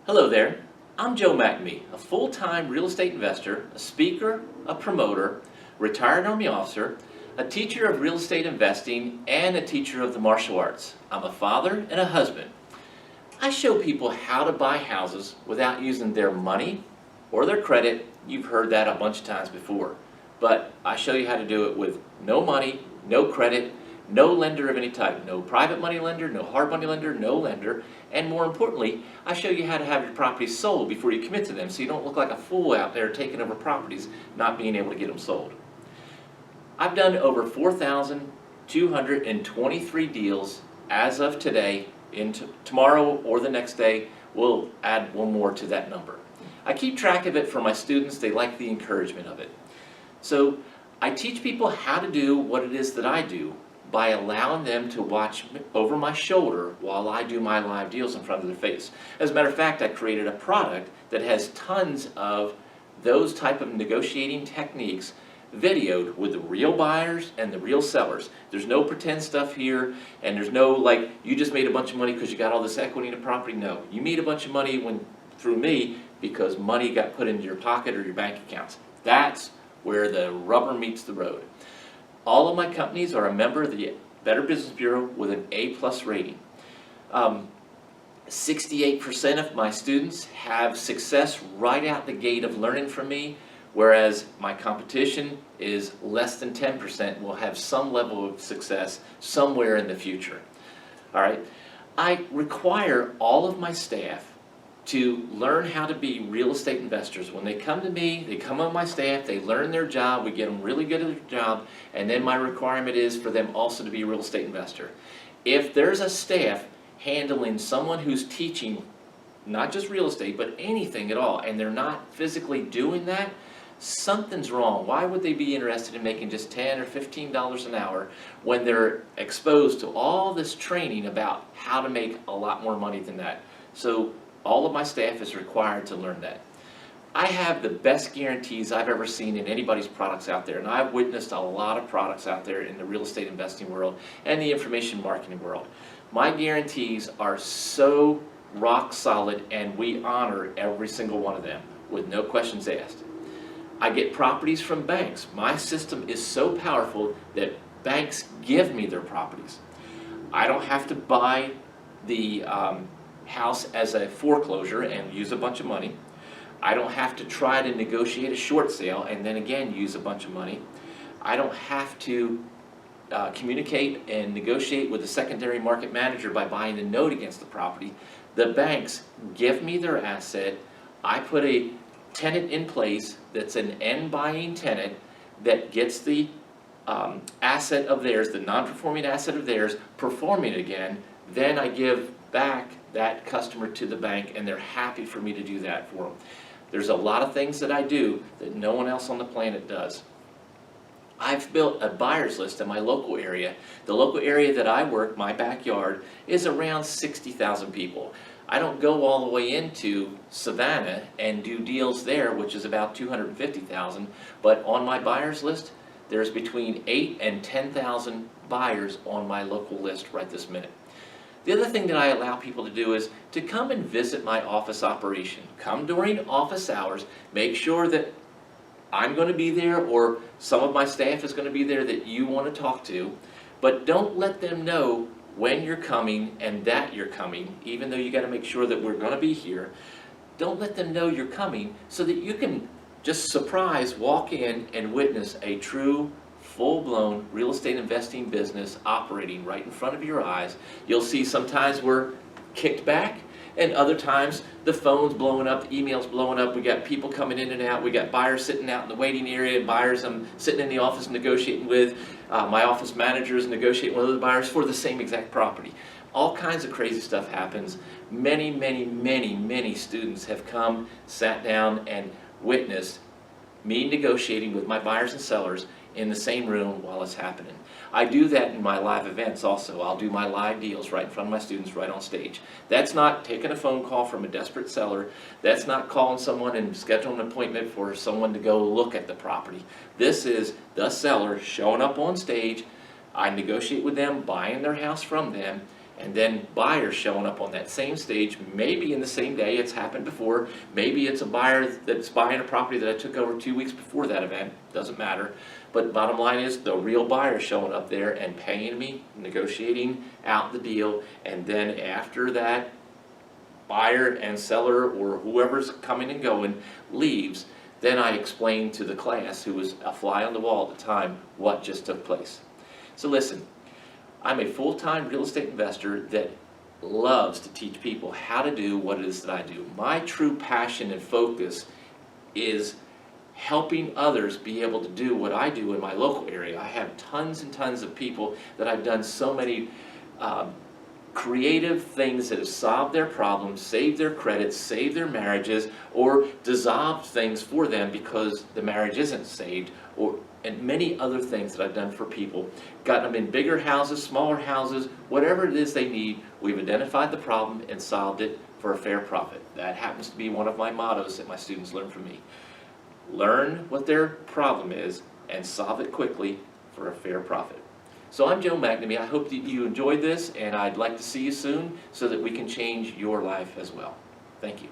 Hello there, I'm Joe McNamee, a full-time real estate investor, a speaker, a promoter, retired Army officer, a teacher of real estate investing, and a teacher of the martial arts. I'm a father and a husband. I show people how to buy houses without using their money or their credit. You've heard that a bunch of times before. But I show you how to do it with no money, no credit, no lender of any type, no private money lender, no hard money lender, no lender, and more importantly, I show you how to have your properties sold before you commit to them so you don't look like a fool out there taking over properties, not being able to get them sold. I've done over 4,223 deals as of today. Tomorrow or the next day, we'll add one more to that number. I keep track of it for my students. They like the encouragement of it. So I teach people how to do what it is that I do by allowing them to watch over my shoulder while I do my live deals in front of their face. As a matter of fact, I created a product that has tons of those type of negotiating techniques videoed with the real buyers and the real sellers. There's no pretend stuff here, and there's no like, you just made a bunch of money because you got all this equity in the property. No, you made a bunch of money through me because money got put into your pocket or your bank accounts. That's where the rubber meets the road. All of my companies are a member of the Better Business Bureau with an A+ rating. 68% of my students have success right out the gate of learning from me, whereas my competition is less than 10% will have some level of success somewhere in the future. All right, I require all of my staff to learn how to be real estate investors. When they come to me, they come on my staff, they learn their job, we get them really good at their job, and then my requirement is for them also to be a real estate investor. If there's a staff handling someone who's teaching not just real estate, but anything at all, and they're not physically doing that, something's wrong. Why would they be interested in making just $10 or $15 an hour when they're exposed to all this training about how to make a lot more money than that? So all of my staff is required to learn that. I have the best guarantees I've ever seen in anybody's products out there, and I've witnessed a lot of products out there in the real estate investing world and the information marketing world. My guarantees are so rock solid, and we honor every single one of them with no questions asked. I get properties from banks. My system is so powerful that banks give me their properties. I don't have to buy the house as a foreclosure and use a bunch of money. I don't have to try to negotiate a short sale and then again use a bunch of money. I don't have to communicate and negotiate with the secondary market manager by buying a note against the property. The banks give me their asset. I put a tenant in place that's an end buying tenant that gets the asset of theirs, the non-performing asset of theirs, performing again. Then I give back that customer to the bank, and they're happy for me to do that for them. There's a lot of things that I do that no one else on the planet does. I've built a buyer's list in my local area. The local area that I work, my backyard, is around 60,000 people. I don't go all the way into Savannah and do deals there, which is about 250,000, but on my buyer's list, there's between 8,000 and 10,000 buyers on my local list right this minute. The other thing that I allow people to do is to come and visit my office operation. Come during office hours, make sure that I'm going to be there or some of my staff is going to be there that you want to talk to, but don't let them know when you're coming and that you're coming, even though you got to make sure that we're going to be here. Don't let them know you're coming so that you can just surprise walk in and witness a true full-blown real estate investing business operating right in front of your eyes. You'll see sometimes we're kicked back, and other times the phone's blowing up, the email's blowing up. We got people coming in and out. We got buyers sitting out in the waiting area, buyers I'm sitting in the office negotiating with. My office managers negotiating with other buyers for the same exact property. All kinds of crazy stuff happens. Many students have come, sat down, and witnessed me negotiating with my buyers and sellers in the same room while it's happening. I do that in my live events also. I'll do my live deals right in front of my students right on stage. That's not taking a phone call from a desperate seller. That's not calling someone and scheduling an appointment for someone to go look at the property. This is the seller showing up on stage. I negotiate with them, buying their house from them, And then buyers showing up on that same stage, maybe in the same day. It's happened before. Maybe it's a buyer that's buying a property that I took over 2 weeks before that event. Doesn't matter. But bottom line is the real buyer showing up there and paying me, negotiating out the deal. And then after that buyer and seller or whoever's coming and going leaves, then I explain to the class, who was a fly on the wall at the time, what just took place. So listen, I'm a full-time real estate investor that loves to teach people how to do what it is that I do. My true passion and focus is helping others be able to do what I do in my local area. I have tons and tons of people that I've done so many creative things that have solved their problems, saved their credit, saved their marriages, or dissolved things for them because the marriage isn't saved, and many other things that I've done for people. Gotten them in bigger houses, smaller houses, whatever it is they need, we've identified the problem and solved it for a fair profit. That happens to be one of my mottos that my students learn from me. Learn what their problem is and solve it quickly for a fair profit. So I'm Joe McNamee. I hope that you enjoyed this, and I'd like to see you soon so that we can change your life as well. Thank you.